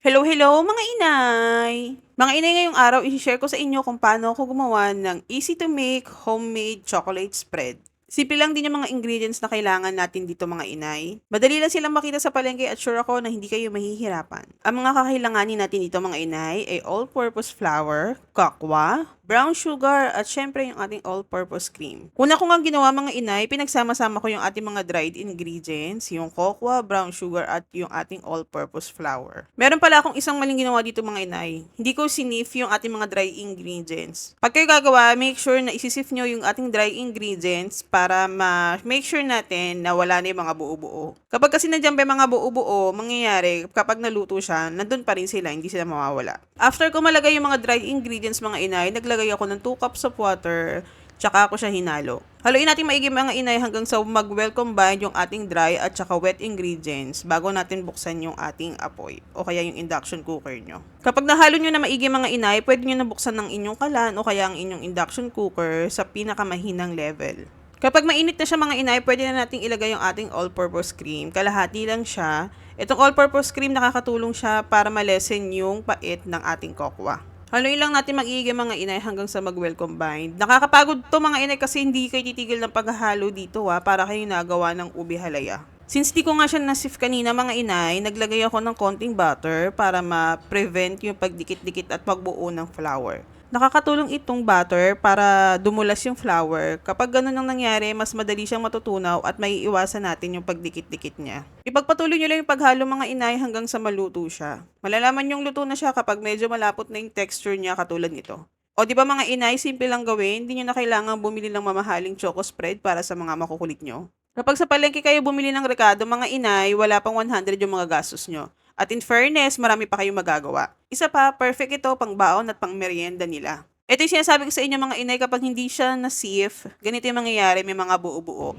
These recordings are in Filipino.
Hello, hello mga inay! Mga inay, ngayong araw i-share ko sa inyo kung paano ako gumawa ng easy to make homemade chocolate spread. Simple lang din yung mga ingredients na kailangan natin dito mga inay. Madali lang silang makita sa palengke at sure ako na hindi kayo mahihirapan. Ang mga kakailanganin natin dito mga inay ay all-purpose flour, kakwa, brown sugar, at syempre yung ating all-purpose cream. Una ko nga ginawa mga inay, pinagsama-sama ko yung ating mga dried ingredients, yung cocoa, brown sugar, at yung ating all-purpose flour. Meron pala akong isang maling ginawa dito mga inay. Hindi ko sinif yung ating mga dry ingredients. Pag kayo gagawa, make sure na isisif nyo yung ating dry ingredients para ma-make sure natin na wala na yung mga buo-buo. Kapag kasi nandiyan pa yung mga buo-buo, mangyayari kapag naluto siya, nandun pa rin sila, hindi sila mawawala. After ko malagay yung mga dry ingredients mga inay, naglagay ako ng 2 cups of water, tsaka ako siya hinalo. Haluin natin maigi mga inay hanggang sa mag-well combine yung ating dry at tsaka wet ingredients bago natin buksan yung ating apoy o kaya yung induction cooker nyo. Kapag nahalo nyo na maigi mga inay, pwede nyo na buksan ng inyong kalan o kaya ang inyong induction cooker sa pinakamahinang level. Kapag mainit na siya mga inay, pwede na nating ilagay yung ating all-purpose cream. Kalahati lang siya. Itong all-purpose cream nakakatulong siya para malesen yung pait ng ating kokwa. Haluin lang natin mag-iigay mga inay hanggang sa mag-well combined. Nakakapagod to mga inay kasi hindi kayo titigil ng paghahalo dito para kayo nagawa ng ubi halaya. Since di ko nga siya nasif kanina mga inay, naglagay ako ng konting butter para ma-prevent yung pagdikit-dikit at pagbuo ng flour. Nakakatulong itong butter para dumulas yung flour. Kapag ganun ang nangyari, mas madali siyang matutunaw at may iwasan natin yung pagdikit-dikit niya. Ipagpatuloy nyo lang yung paghalo mga inay hanggang sa maluto siya. Malalaman yung luto na siya kapag medyo malapot na yung texture niya katulad nito. O di ba mga inay, simple lang gawin, hindi nyo na kailangan bumili ng mamahaling choco spread para sa mga makukulit nyo. Kapag sa palengke kayo bumili ng rekado mga inay, wala pang 100 yung mga gastos nyo. At in fairness, marami pa kayong magagawa. Isa pa, perfect ito pang baon at pang merienda nila. Ito yung sinasabi ko sa inyo mga inay, kapag hindi siya na-sieve, ganito yung mangyayari, may mga buo-buo.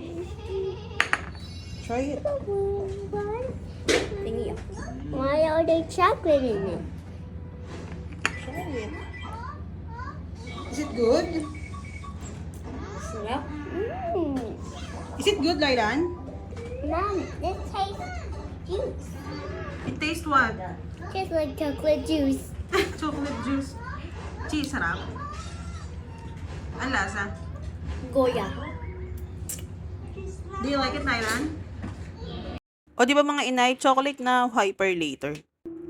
Try it. Thingy. Why are there chocolate in it? Try it. Is it good? Sarap. Is it good, Lailan? Mom, this tastes juice. It tastes what? Tastes like chocolate juice. Chocolate juice. Cheese, sarap. Ang lasa. Goya. Do you like it, Lailan? O di ba mga inay, chocolate na hyper later.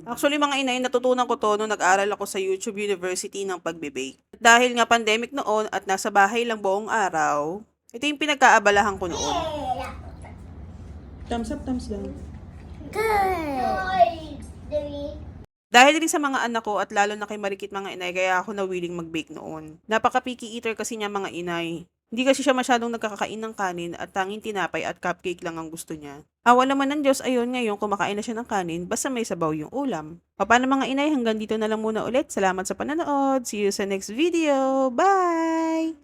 Actually mga inay, natutunan ko to nung nag-aral ako sa YouTube University ng pagbe-bake. Dahil nga pandemic noon at nasa bahay lang buong araw, ito yung pinagkaabalahan ko noon. Thumbs up, thumbs down. Good. Dahil rin sa mga anak ko at lalo na kay Marikit mga inay, kaya ako nawiling mag-bake noon. Napaka-picky eater kasi niya mga inay. Hindi kasi siya masyadong nagkakakain ng kanin at tanging tinapay at cupcake lang ang gusto niya. Awa naman ng Diyos, ayun ngayon kumakain na siya ng kanin basta may sabaw yung ulam. Paano mga inay, hanggang dito na lang muna ulit. Salamat sa panonood. See you sa next video. Bye!